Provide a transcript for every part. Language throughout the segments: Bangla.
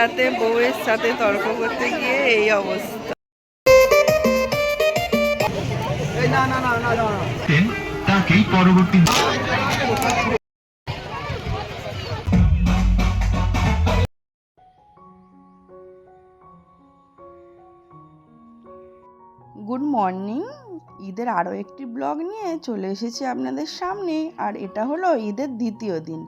রাতে বউয়ের সাথে তর্ক করতে গিয়ে এই অবস্থা। তাকেই পরবর্তী গুড মর্নিং। ঈদের আরও একটি ব্লগ নিয়ে চলে এসেছি আপনাদের সামনে। আর এটা হলো ঈদের দ্বিতীয় দিন।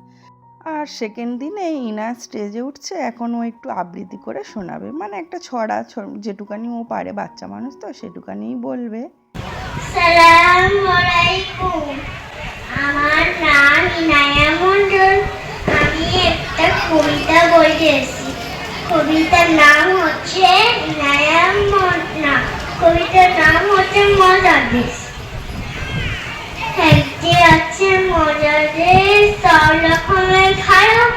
আর সেকেন্ড দিনে ইনা স্টেজে উঠছে। এখন ও একটু আবৃত্তি করে শোনাবে, মানে একটা ছড়া, যেটুকানি ও পারে, বাচ্চা মানুষ তো সেটুকানিই বলবে। আসসালামু আলাইকুম, আমার নাম ইনায়া মন্ডল। আমি একটা কবিতা বলতেছি। কবিতার নাম হচ্ছে কবিতার নাম হচ্ছে মজার দেশ। একটি আছে মজার দেশ, সব রকমের খারাপ।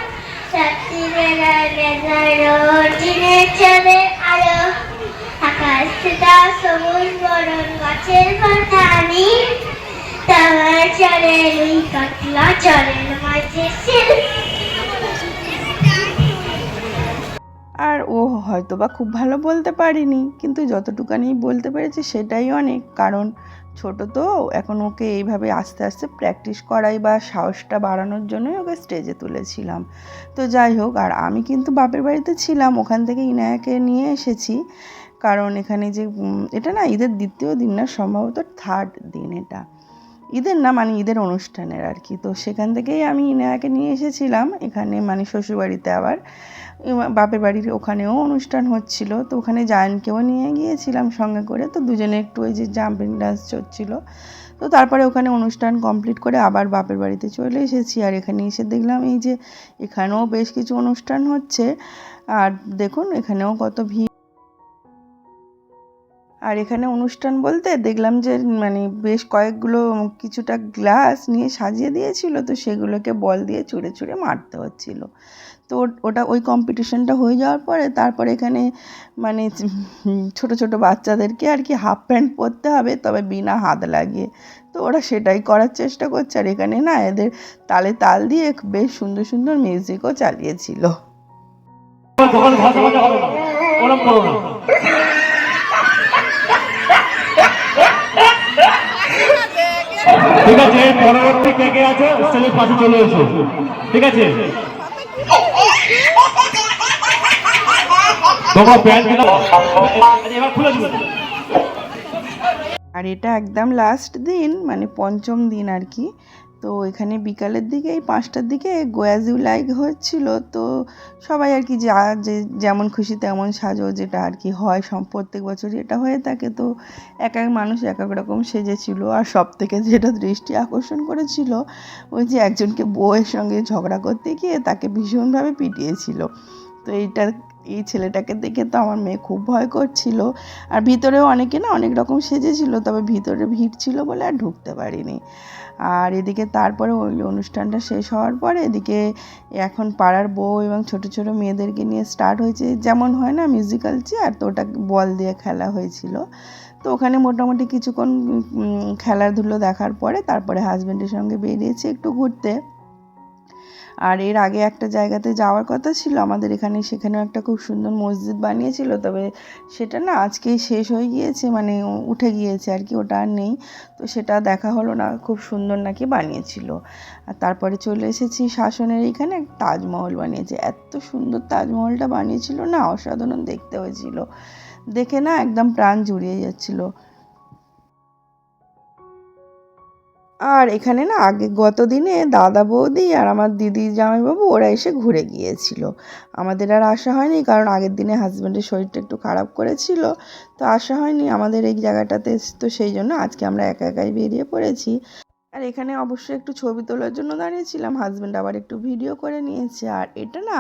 রাত্রিবেলায় বেজায় রোদ, দিনের চাঁদে আলো। আকাশ থেকে সবুজ বরণ, গাছের পাতা নেই। তার চলে রুই কাতলা, জলের মাঝে শিল। আর ও হয়তো বা খুব ভালো বলতে পারিনি, কিন্তু যতটুকানি বলতে পেরেছি সেটাই অনেক। কারণ ছোট তো, এখন ওকে এইভাবে আস্তে আস্তে প্র্যাকটিস করাই বা সাহসটা বাড়ানোর জন্যই ওকে স্টেজে তুলেছিলাম। তো যাই হোক, আর আমি কিন্তু বাপের বাড়িতে ছিলাম, ওখান থেকে ইনায়াকে নিয়ে এসেছি। কারণ এখানে যে এটা না ঈদের দ্বিতীয় দিন না, সম্ভবত থার্ড দিন। এটা ঈদের না, মানে ঈদের অনুষ্ঠানের আর কি। তো সেখান থেকেই আমি ইনায়াকে নিয়ে এসেছিলাম এখানে, মানে শ্বশুরবাড়িতে। আবার বাপের বাড়ির ওখানেও অনুষ্ঠান হচ্ছিল, তো ওখানে জায়ানকেও নিয়ে গিয়েছিলাম সঙ্গে করে। তো দুজনে একটু ওই যে জাম্পিং ডান্স চলছিল। তো তারপরে ওখানে অনুষ্ঠান কমপ্লিট করে আবার বাপের বাড়িতে চলে এসেছি। আর এখানে এসে দেখলাম এই যে এখানেও বেশ কিছু অনুষ্ঠান হচ্ছে। আর দেখুন এখানেও কত ভিড়। আর এখানে অনুষ্ঠান বলতে দেখলাম যে মানে বেশ কয়েকগুলো কিছুটা গ্লাস নিয়ে সাজিয়ে দিয়েছিল, তো সেগুলোকে বল দিয়ে ছুঁড়ে ছুঁড়ে মারতে হচ্ছিল। তো ওটা ওই কম্পিটিশনটা হয়ে যাওয়ার পরে তারপরে এখানে মানে ছোট ছোট বাচ্চাদেরকে আর কি হাফ প্যান্ট পরতে হবে, তবে বিনা হাত লাগিয়ে। তো ওরা সেটাই করার চেষ্টা করছে। আর এখানে না এদের তালে তাল দিয়ে বেশ সুন্দর সুন্দর মিউজিকও চালিয়েছিল। ঠিক আছে, পরবর্তী কে কে আছে স্টেজের পাশে চলে এসো। ঠিক আছে, তোমরা প্যান্ট এবার খুলে দিবে। আর এটা একদম লাস্ট দিন, মানে পঞ্চম দিন আর কি। তো এখানে বিকালের দিকে এই 5টার দিকে গোয়াজ ইউ লাইক হচ্ছিল। তো সবাই আর কি যে যেমন খুশি তেমন সাজো, যেটা আর কি হয় প্রত্যেক বছরই এটা হয়ে থাকে। তো এক এক মানুষ এক এক রকম সেজেছিল। আর সব থেকে যেটা দৃষ্টি আকর্ষণ করেছিল, ওই যে একজনকে বউয়ের সঙ্গে ঝগড়া করতে গিয়ে তাকে ভীষণভাবে পিটিয়েছিল। তো এই ছেলেটাকে দেখে তো আমার মেয়ে খুব ভয় করছিল। আর ভিতরেও অনেকে না অনেক রকম সেজেছিল, তবে ভিতরে ভিড় ছিল বলে আর ঢুকতে পারিনি। আর এদিকে তারপরে ওই অনুষ্ঠানটা শেষ হওয়ার পরে এদিকে এখন পাড়ার বউ এবং ছোট ছোট মেয়েদেরকে নিয়ে স্টার্ট হয়েছে, যেমন হয় না মিউজিক্যাল চেয়ার, তো ওটা বল দিয়ে খেলা হয়েছিল। তো ওখানে মোটামুটি কিছুক্ষণ খেলাধুলো দেখার পরে তারপরে হাজব্যান্ডের সঙ্গে বেরিয়েছে একটু ঘুরতে। আর এর আগে একটা জায়গাতে যাওয়ার কথা ছিল আমাদের এখানে, সেখানেও একটা খুব সুন্দর মসজিদ বানিয়েছিল, তবে সেটা না আজকেই শেষ হয়ে গিয়েছে, মানে উঠে গিয়েছে আর কি, ওটা আর নেই। তো সেটা দেখা হলো না, খুব সুন্দর নাকি বানিয়েছিল। আর তারপরে চলে এসেছি শাসনের এইখানে, তাজমহল বানিয়েছে। এত সুন্দর তাজমহলটা বানিয়েছিল না, অসাধারণ দেখতে হয়েছিল। দেখে না একদম প্রাণ জুড়িয়ে যাচ্ছিল। আর এখানে না আগে গত দিনে দাদা বৌদি আর আমার দিদি জামাইবাবু ওরা এসে ঘুরে গিয়েছিল। আমাদের আর আসা হয়নি, কারণ আগের দিনে হাজব্যান্ডের শরীরটা একটু খারাপ করেছিল, তো আসা হয়নি আমাদের এই জায়গাটাতে। তো সেই জন্য আজকে আমরা একা একাই বেরিয়ে পড়েছি। আর এখানে অবশ্যই একটু ছবি তোলার জন্য দাঁড়িয়েছিলাম, হাজব্যান্ড আবার একটু ভিডিও করে নিয়েছে। আর এটা না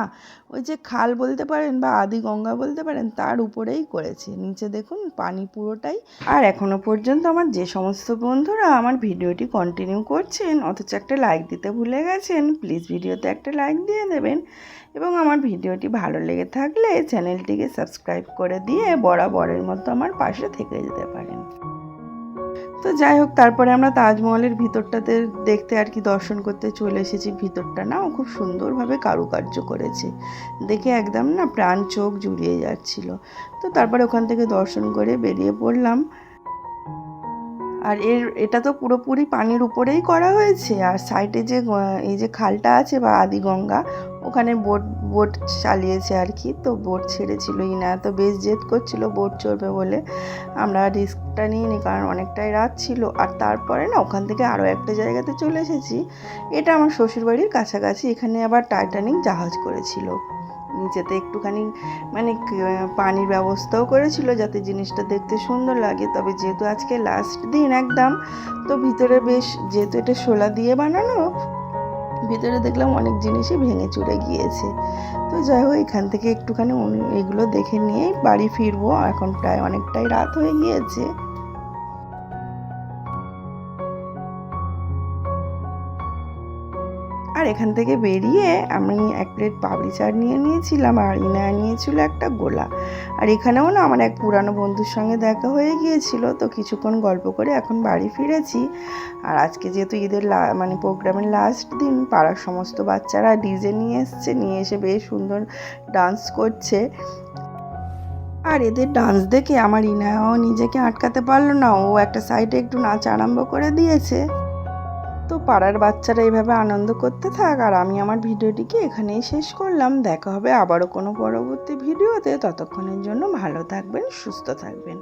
ওই যে খাল বলতে পারেন বা আদি গঙ্গা বলতে পারেন, তার উপরেই করেছে। নিচে দেখুন পানি পুরোটাই। আর এখনো পর্যন্ত আমার যে সমস্ত বন্ধুরা আমার ভিডিওটি কন্টিনিউ করছেন অথচ একটা লাইক দিতে ভুলে গেছেন, প্লিজ ভিডিওতে একটা লাইক দিয়ে দেবেন। এবং আমার ভিডিওটি ভালো লেগে থাকলে চ্যানেলটিকে সাবস্ক্রাইব করে দিয়ে বরাবরের মতো আমার পাশে থেকে যেতে পারেন। তো যাই হোক, তারপরে আমরা তাজমহলের ভিতরটাতে দেখতে আর কি দর্শন করতে চলে এসেছি। ভিতরটা না ও খুব সুন্দরভাবে কারুকার্য করেছে, দেখে একদম না প্রাণ চোখ জুড়িয়ে যাচ্ছিল। তো তারপরে ওখান থেকে দর্শন করে বেরিয়ে পড়লাম। আর এটা তো পুরোপুরি পানির উপরেই করা হয়েছে। আর সাইডে যে এই যে খালটা আছে বা আদিগঙ্গা, ওখানে বোট চালিয়েছে আর কি। তো বোট ছেড়েছিল, ইনা তো বেশ জেদ করছিল বোট চড়বে বলে। আমরা রিস্কটা নিইনি, কারণ অনেকটাই রাত ছিল। আর তারপরে না ওখান থেকে আরও একটা জায়গাতে চলে এসেছি। এটা আমার শ্বশুরবাড়ির কাছাকাছি। এখানে আবার টাইটানিক জাহাজ করেছিল। নিচেতে একটুখানি মানে পানির ব্যবস্থাও করেছিল, যাতে জিনিসটা দেখতে সুন্দর লাগে। তবে যেহেতু আজকে লাস্ট দিন একদম, তো ভিতরে বেশ, যেহেতু এটা শোলা দিয়ে বানানো, ভিতরে দেখলাম অনেক জিনিসই ভেঙে চুরে গিয়েছে। তো যাই হোক, এখান থেকে একটুখানি এগুলো দেখে নিয়েই বাড়ি ফিরবো। এখন প্রায় অনেকটাই রাত হয়ে গিয়েছে। আর এখান থেকে বেরিয়ে আমি এক প্লেট পাপড়ি চাট নিয়ে নিয়েছিলাম, আর ইনা নিয়েছিল একটা গোলা। আর এখানেও না আমার এক পুরানো বন্ধুর সঙ্গে দেখা হয়ে গিয়েছিল। তো কিছুক্ষণ গল্প করে এখন বাড়ি ফিরেছি। আর আজকে যেহেতু ঈদের মানে প্রোগ্রামের লাস্ট দিন, পাড়ার সমস্ত বাচ্চারা ডিজে নিয়ে এসছে, নিয়ে এসে বেশ সুন্দর ডান্স করছে। আর এদের ডান্স দেখে আমার ইনাও নিজেকে আটকাতে পারলো না, ও একটা সাইডে একটু নাচ আরম্ভ করে দিয়েছে। তো পাড়ার বাচ্চারা এইভাবে আনন্দ করতে থাক, আর আমি আমার ভিডিওটিকে এখানেই শেষ করলাম। দেখা হবে আবারও কোনো পরবর্তী ভিডিওতে। ততক্ষণের জন্য ভালো থাকবেন, সুস্থ থাকবেন।